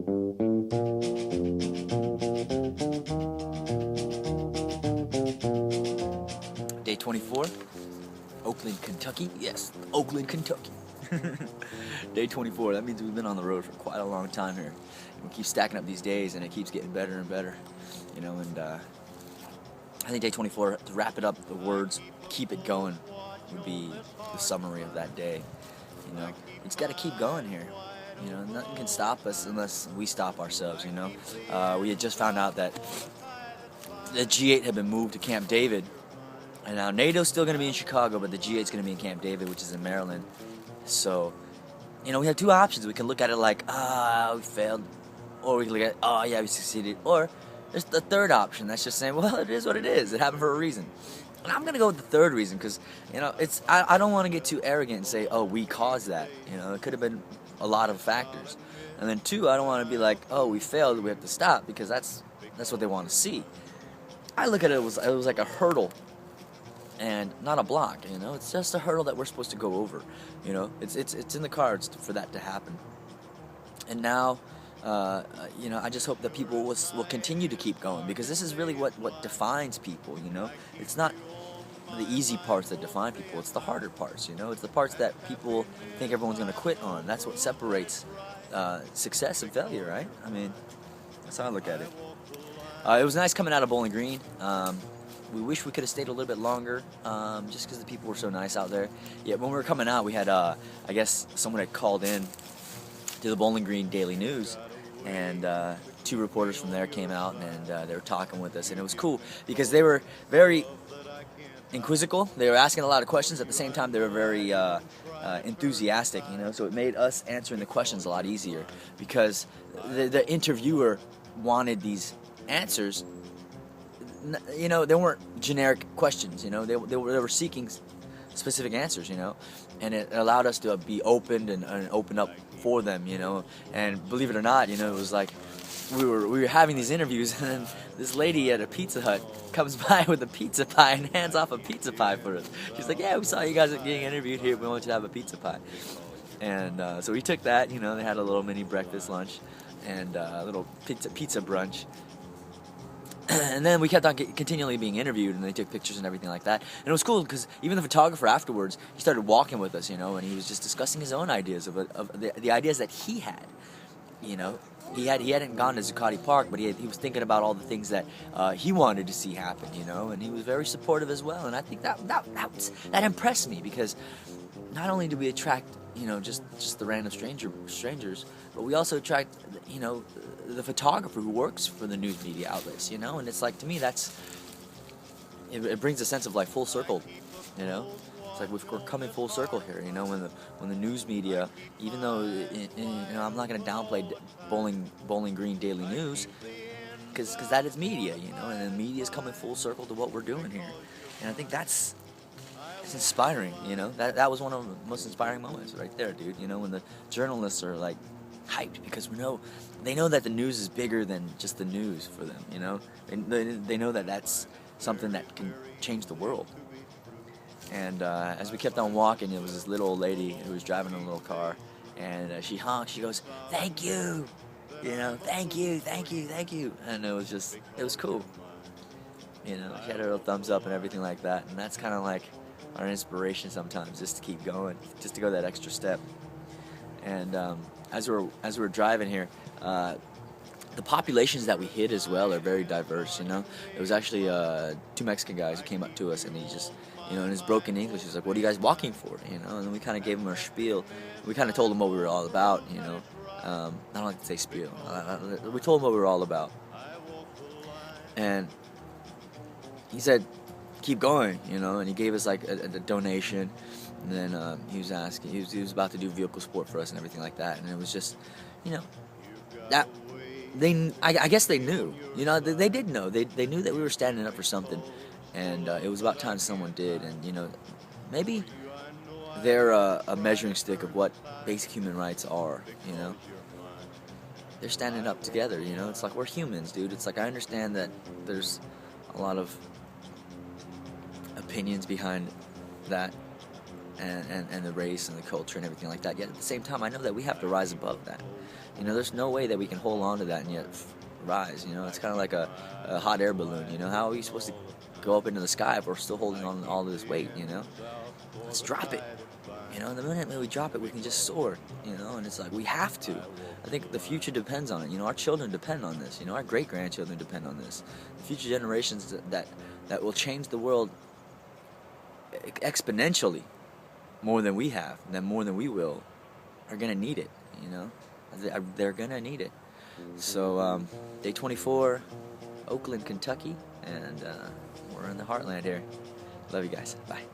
Day 24, Oakland, Kentucky. Yes, Oakland, Kentucky. Day 24, that means we've been on the road for quite a long time here. We keep stacking up these days, and it keeps getting better and better. And I think day 24, to wrap it up, the words, keep it going, would be the summary of that day. It's got to keep going here. Nothing can stop us unless we stop ourselves, We had just found out that the G8 had been moved to Camp David. And now NATO's still going to be in Chicago, but the G8's going to be in Camp David, which is in Maryland. So, we have two options. We can look at it like, we failed. Or we can look at, oh, yeah, we succeeded. Or there's the third option. That's just saying, well, it is what it is. It happened for a reason. And I'm going to go with the third reason because, I don't want to get too arrogant and say, oh, we caused that. It could have been a lot of factors. And then two, I don't want to be like, oh, we failed, we have to stop, because that's what they want to see. I look at it was like a hurdle. And not a block, It's just a hurdle that we're supposed to go over, It's in the cards for that to happen. And now, I just hope that people will continue to keep going, because this is really what defines people, It's not the easy parts that define people. It's the harder parts, It's the parts that people think everyone's going to quit on. That's what separates success and failure, right? I mean, that's how I look at it. It was nice coming out of Bowling Green. We wish we could have stayed a little bit longer, just because the people were so nice out there. Yeah, when we were coming out, we had, I guess, someone had called in to the Bowling Green Daily News, and two reporters from there came out, and they were talking with us, and it was cool because they were very inquisical. They were asking a lot of questions. At the same time, they were very enthusiastic, so it made us answering the questions a lot easier, because the interviewer wanted these answers. They weren't generic questions, they were seeking specific answers, and it allowed us to be opened and open up for them, and believe it or not, it was like we were having these interviews, and then this lady at a Pizza Hut comes by with a pizza pie and hands off a pizza pie for us. She's like, yeah, we saw you guys getting interviewed here, we want you to have a pizza pie. And so we took that, they had a little mini breakfast lunch and a little pizza brunch. And then we kept on continually being interviewed, and they took pictures and everything like that. And it was cool because even the photographer afterwards, he started walking with us, and he was just discussing his own ideas of the ideas that he had. He hadn't gone to Zuccotti Park, but he was thinking about all the things that he wanted to see happen, and he was very supportive as well. And I think that impressed me, because not only do we attract just the random strangers, but we also attract the photographer who works for the news media outlets, and it's like, to me, it brings a sense of like full circle, It's like we're coming full circle here, when the news media, even though I'm not going to downplay Bowling Green Daily News, because that is media, and the media is coming full circle to what we're doing here, and I think it's inspiring, that was one of the most inspiring moments right there, dude, when the journalists are like hyped because they know that the news is bigger than just the news for them, they know that that's something that can change the world. And as we kept on walking, it was this little old lady who was driving a little car, and she honked, she goes, thank you, thank you, and it was cool, she had her little thumbs up and everything like that, and that's kind of like our inspiration sometimes, just to keep going, just to go that extra step. And as we're driving here, the populations that we hit as well are very diverse, There was actually two Mexican guys who came up to us, and he just, in his broken English, he was like, what are you guys walking for, And then we kind of gave him our spiel. We kind of told him what we were all about, I don't like to say spiel. We told him what we were all about. And he said, keep going, and he gave us like a donation. And then he was asking, he was about to do vehicle sport for us and everything like that. And it was just, that I guess they knew, they did know. They knew that we were standing up for something, and it was about time someone did. And maybe they're a measuring stick of what basic human rights are. They're standing up together. It's like we're humans, dude. It's like I understand that there's a lot of opinions behind that. And the race and the culture and everything like that. Yet at the same time, I know that we have to rise above that. You know, there's no way that we can hold on to that and yet rise. You know, it's kind of like a hot air balloon. You know, how are we supposed to go up into the sky if we're still holding on to all this weight? You know, let's drop it. You know, the minute we drop it, we can just soar. You know, and it's like we have to. I think the future depends on it. You know, our children depend on this. You know, our great-grandchildren depend on this. The future generations that will change the world exponentially more than we have, more than we will, are gonna need it. You know, they're gonna need it. So day 24, Oakland, Kentucky, and we're in the heartland here. Love you guys. Bye.